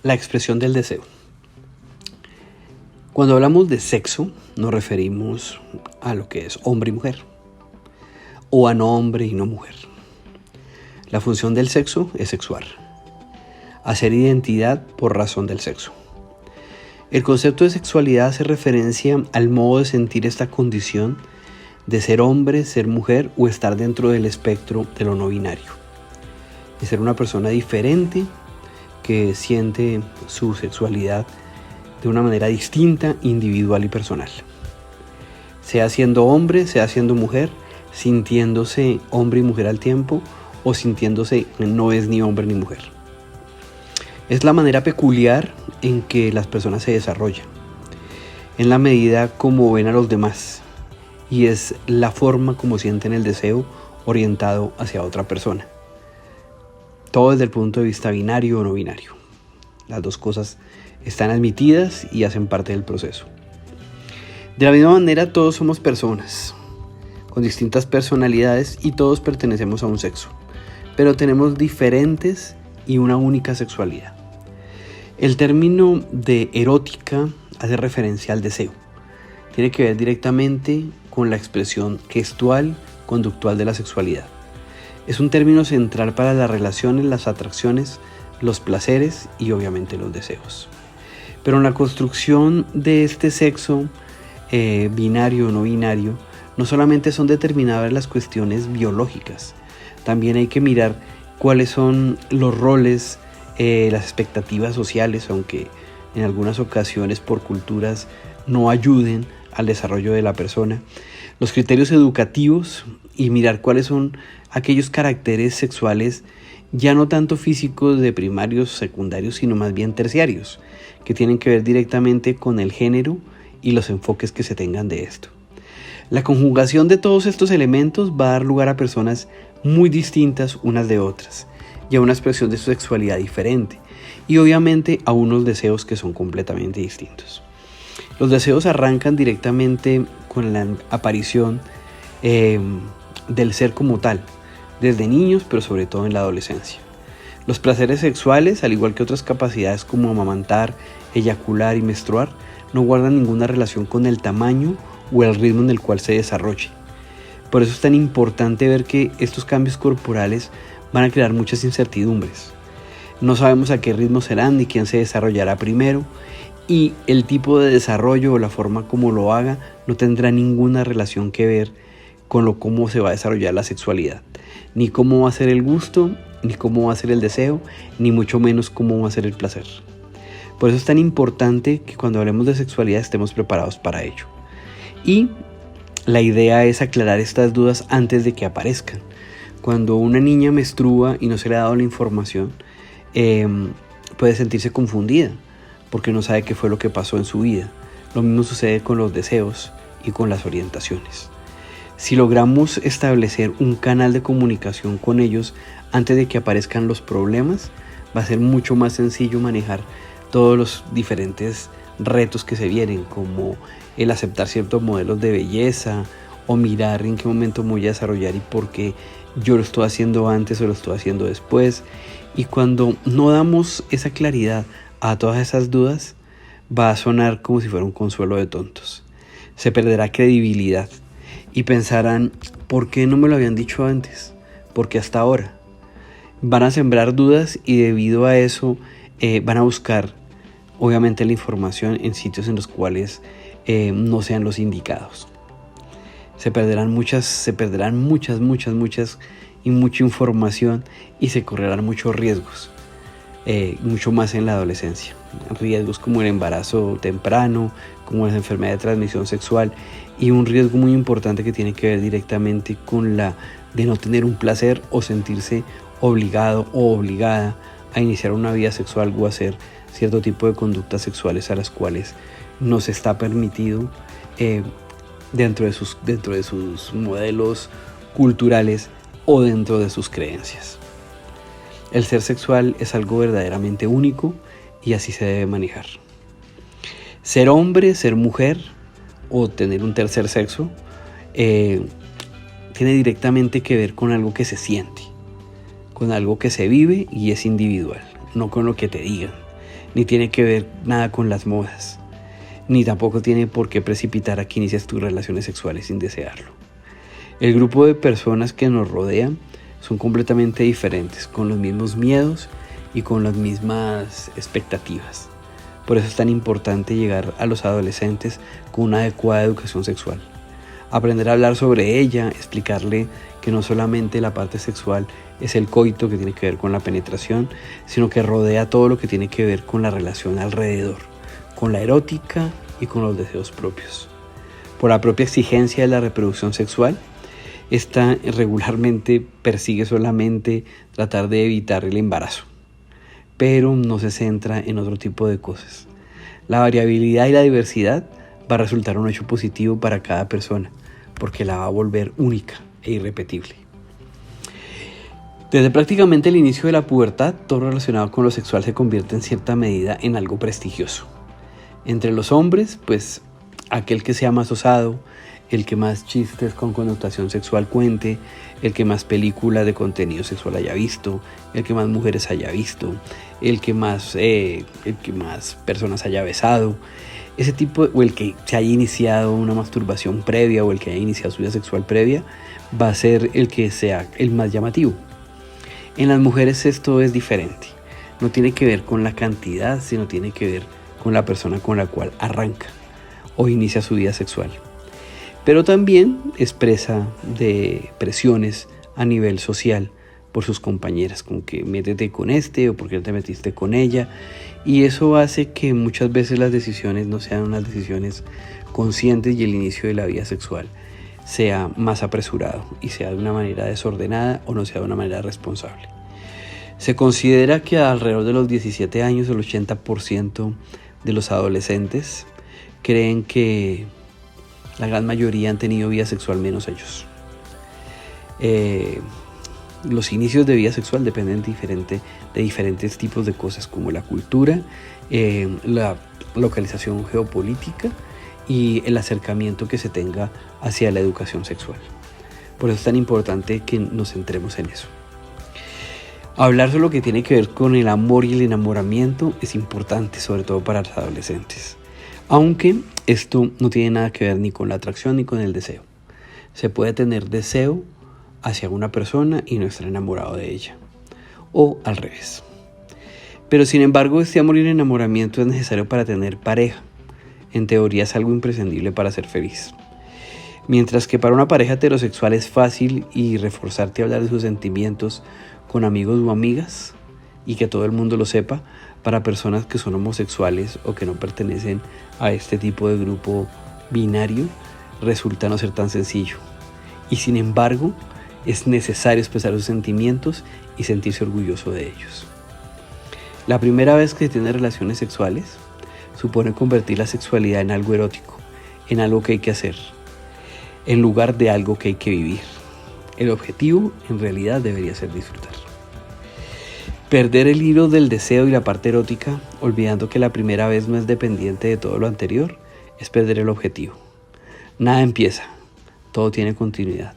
La expresión del deseo. Cuando hablamos de sexo, nos referimos a lo que es hombre y mujer, o a no hombre y no mujer. La función del sexo es sexuar, hacer identidad por razón del sexo. El concepto de sexualidad hace referencia al modo de sentir esta condición de ser hombre, ser mujer o estar dentro del espectro de lo no binario. De ser una persona diferente que siente su sexualidad de una manera distinta, individual y personal. Sea siendo hombre, sea siendo mujer, sintiéndose hombre y mujer al tiempo o sintiéndose no es ni hombre ni mujer. Es la manera peculiar en que las personas se desarrollan, en la medida como ven a los demás, y es la forma como sienten el deseo orientado hacia otra persona. Todo desde el punto de vista binario o no binario. Las dos cosas están admitidas y hacen parte del proceso. De la misma manera, todos somos personas con distintas personalidades y todos pertenecemos a un sexo, pero tenemos diferentes y una única sexualidad. El término de erótica hace referencia al deseo. Tiene que ver directamente con la expresión gestual, conductual de la sexualidad. Es un término central para las relaciones, las atracciones, los placeres y obviamente los deseos. Pero en la construcción de este sexo binario o no binario, no solamente son determinadas las cuestiones biológicas, también hay que mirar cuáles son los roles, las expectativas sociales, aunque en algunas ocasiones por culturas no ayuden al desarrollo de la persona, los criterios educativos y mirar cuáles son aquellos caracteres sexuales ya no tanto físicos de primarios, secundarios, sino más bien terciarios, que tienen que ver directamente con el género y los enfoques que se tengan de esto. La conjugación de todos estos elementos va a dar lugar a personas muy distintas unas de otras y a una expresión de su sexualidad diferente y obviamente a unos deseos que son completamente distintos. Los deseos arrancan directamente con la aparición del ser como tal, desde niños, pero sobre todo en la adolescencia. Los placeres sexuales, al igual que otras capacidades como amamantar, eyacular y menstruar, no guardan ninguna relación con el tamaño o el ritmo en el cual se desarrolle. Por eso es tan importante ver que estos cambios corporales van a crear muchas incertidumbres. No sabemos a qué ritmo serán ni quién se desarrollará primero, y el tipo de desarrollo o la forma como lo haga no tendrá ninguna relación que ver con cómo se va a desarrollar la sexualidad, ni cómo va a ser el gusto, ni cómo va a ser el deseo, ni mucho menos cómo va a ser el placer. Por eso es tan importante que cuando hablemos de sexualidad estemos preparados para ello. Y la idea es aclarar estas dudas antes de que aparezcan. Cuando una niña menstrua y no se le ha dado la información, puede sentirse confundida porque no sabe qué fue lo que pasó en su vida. Lo mismo sucede con los deseos y con las orientaciones. Si logramos establecer un canal de comunicación con ellos antes de que aparezcan los problemas, va a ser mucho más sencillo manejar todos los diferentes retos que se vienen, como el aceptar ciertos modelos de belleza o mirar en qué momento me voy a desarrollar y por qué yo lo estoy haciendo antes o lo estoy haciendo después. Y cuando no damos esa claridad a todas esas dudas, va a sonar como si fuera un consuelo de tontos. Se perderá credibilidad y pensarán, ¿por qué no me lo habían dicho antes? ¿Por qué hasta ahora? Van a sembrar dudas y debido a eso van a buscar obviamente la información en sitios en los cuales no sean los indicados. Se perderán muchas y mucha información y se correrán muchos riesgos, mucho más en la adolescencia. Riesgos como el embarazo temprano, como la enfermedad de transmisión sexual y un riesgo muy importante que tiene que ver directamente con la de no tener un placer o sentirse obligado o obligada a iniciar una vida sexual o hacer cierto tipo de conductas sexuales a las cuales no se está permitido dentro de sus modelos culturales o dentro de sus creencias. El ser sexual es algo verdaderamente único y así se debe manejar. Ser hombre, ser mujer o tener un tercer sexo tiene directamente que ver con algo que se siente, con algo que se vive y es individual, no con lo que te digan. ni tiene que ver nada con las modas, ni tampoco tiene por qué precipitar a que inicies tus relaciones sexuales sin desearlo. El grupo de personas que nos rodean son completamente diferentes, con los mismos miedos y con las mismas expectativas. Por eso es tan importante llegar a los adolescentes con una adecuada educación sexual. Aprender a hablar sobre ella, explicarle que no solamente la parte sexual es el coito que tiene que ver con la penetración, sino que rodea todo lo que tiene que ver con la relación alrededor, con la erótica y con los deseos propios. Por la propia exigencia de la reproducción sexual, esta regularmente persigue solamente tratar de evitar el embarazo, pero no se centra en otro tipo de cosas. La variabilidad y la diversidad va a resultar un hecho positivo para cada persona, porque la va a volver única e irrepetible. Desde prácticamente el inicio de la pubertad, todo relacionado con lo sexual se convierte en cierta medida en algo prestigioso. Entre los hombres, pues aquel que sea más osado, el que más chistes con connotación sexual cuente, el que más películas de contenido sexual haya visto, el que más mujeres haya visto, el que más personas haya besado, ese tipo, o el que se haya iniciado una masturbación previa o el que haya iniciado su vida sexual previa, va a ser el que sea el más llamativo. En las mujeres esto es diferente, no tiene que ver con la cantidad, sino tiene que ver con la persona con la cual arranca o inicia su vida sexual. Pero también expresa de presiones a nivel social por sus compañeras, con que métete con este o porque no te metiste con ella, y eso hace que muchas veces las decisiones no sean unas decisiones conscientes y el inicio de la vida sexual sea más apresurado y sea de una manera desordenada o no sea de una manera responsable. Se considera que alrededor de los 17 años el 80% de los adolescentes creen que la gran mayoría han tenido vida sexual menos ellos. Los inicios de vida sexual dependen de diferentes tipos de cosas como la cultura, la localización geopolítica y el acercamiento que se tenga hacia la educación sexual. Por eso es tan importante que nos centremos en eso. Hablar sobre lo que tiene que ver con el amor y el enamoramiento es importante, sobre todo para los adolescentes. Aunque esto no tiene nada que ver ni con la atracción ni con el deseo. Se puede tener deseo hacia una persona y no estar enamorado de ella. O al revés. Pero sin embargo, este amor y el enamoramiento es necesario para tener pareja. En teoría es algo imprescindible para ser feliz. Mientras que para una pareja heterosexual es fácil y reforzarte a hablar de sus sentimientos con amigos o amigas y que todo el mundo lo sepa, para personas que son homosexuales o que no pertenecen a este tipo de grupo binario, resulta no ser tan sencillo. Y sin embargo, es necesario expresar sus sentimientos y sentirse orgulloso de ellos. La primera vez que se tiene relaciones sexuales supone convertir la sexualidad en algo erótico, en algo que hay que hacer, en lugar de algo que hay que vivir. El objetivo en realidad debería ser disfrutar. Perder el hilo del deseo y la parte erótica, olvidando que la primera vez no es dependiente de todo lo anterior, es perder el objetivo. Nada empieza, todo tiene continuidad.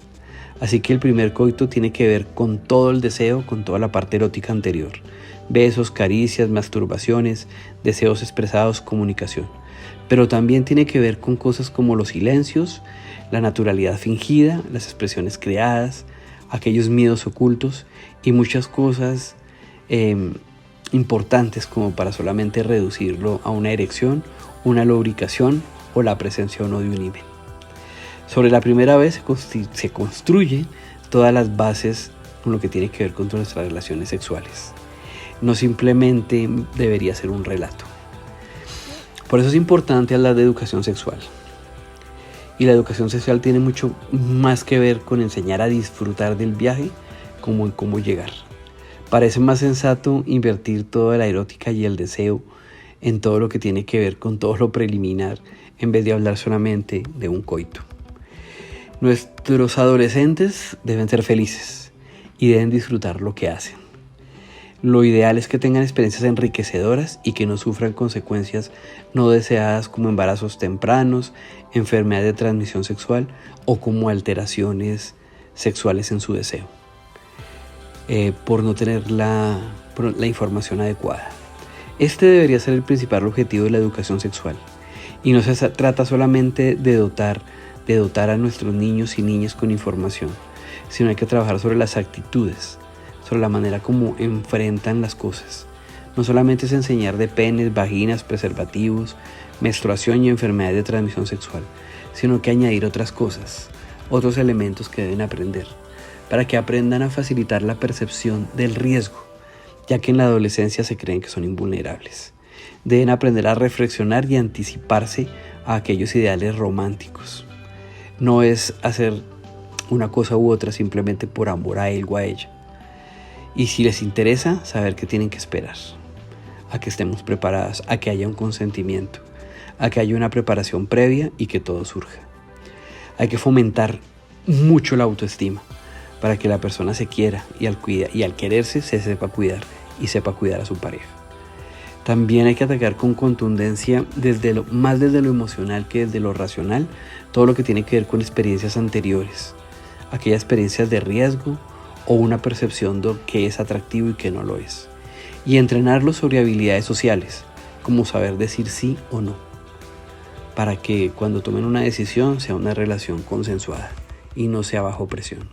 Así que el primer coito tiene que ver con todo el deseo, con toda la parte erótica anterior. Besos, caricias, masturbaciones, deseos expresados, comunicación. Pero también tiene que ver con cosas como los silencios, la naturalidad fingida, las expresiones creadas, aquellos miedos ocultos y muchas cosas importantes como para solamente reducirlo a una erección, una lubricación o la presencia o no de un himen. Sobre la primera vez se construyen todas las bases con lo que tiene que ver con nuestras relaciones sexuales. No simplemente debería ser un relato. Por eso es importante hablar de educación sexual. Y la educación sexual tiene mucho más que ver con enseñar a disfrutar del viaje como en cómo llegar. Parece más sensato invertir toda la erótica y el deseo en todo lo que tiene que ver con todo lo preliminar en vez de hablar solamente de un coito. Nuestros adolescentes deben ser felices y deben disfrutar lo que hacen. Lo ideal es que tengan experiencias enriquecedoras y que no sufran consecuencias no deseadas como embarazos tempranos, enfermedades de transmisión sexual o como alteraciones sexuales en su deseo, por no tener la información adecuada. Este debería ser el principal objetivo de la educación sexual, y no se trata solamente de dotar a nuestros niños y niñas con información, sino hay que trabajar sobre las actitudes, sobre la manera como enfrentan las cosas. No solamente es enseñar de penes, vaginas, preservativos, menstruación y enfermedades de transmisión sexual, sino que añadir otras cosas, otros elementos que deben aprender, para que aprendan a facilitar la percepción del riesgo, ya que en la adolescencia se creen que son invulnerables. Deben aprender a reflexionar y anticiparse a aquellos ideales románticos. No es hacer una cosa u otra simplemente por amor a él o a ella. Y si les interesa, saber que tienen que esperar, a que estemos preparadas, a que haya un consentimiento, a que haya una preparación previa y que todo surja. Hay que fomentar mucho la autoestima para que la persona se quiera y al quererse se sepa cuidar y sepa cuidar a su pareja. También hay que atacar con contundencia desde lo emocional que desde lo racional, todo lo que tiene que ver con experiencias anteriores, aquellas experiencias de riesgo o una percepción de qué es atractivo y qué no lo es. Y entrenarlos sobre habilidades sociales, como saber decir sí o no, para que cuando tomen una decisión sea una relación consensuada y no sea bajo presión.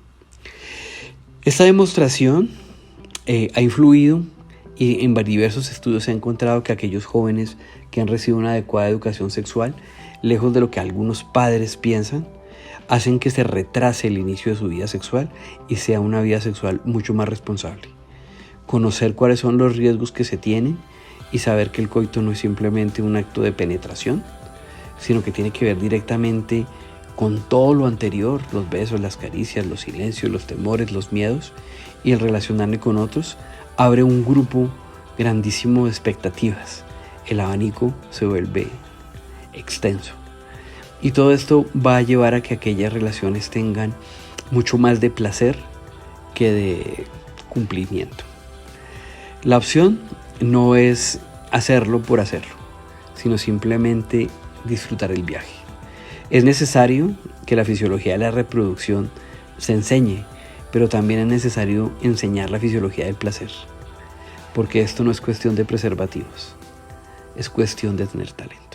Esta demostración ha influido y en diversos estudios se ha encontrado que aquellos jóvenes que han recibido una adecuada educación sexual, lejos de lo que algunos padres piensan, hacen que se retrase el inicio de su vida sexual y sea una vida sexual mucho más responsable. Conocer cuáles son los riesgos que se tienen y saber que el coito no es simplemente un acto de penetración, sino que tiene que ver directamente con todo lo anterior, los besos, las caricias, los silencios, los temores, los miedos, y el relacionarme con otros abre un grupo grandísimo de expectativas. El abanico se vuelve extenso. Y todo esto va a llevar a que aquellas relaciones tengan mucho más de placer que de cumplimiento. La opción no es hacerlo por hacerlo, sino simplemente disfrutar el viaje. Es necesario que la fisiología de la reproducción se enseñe, pero también es necesario enseñar la fisiología del placer, porque esto no es cuestión de preservativos, es cuestión de tener talento.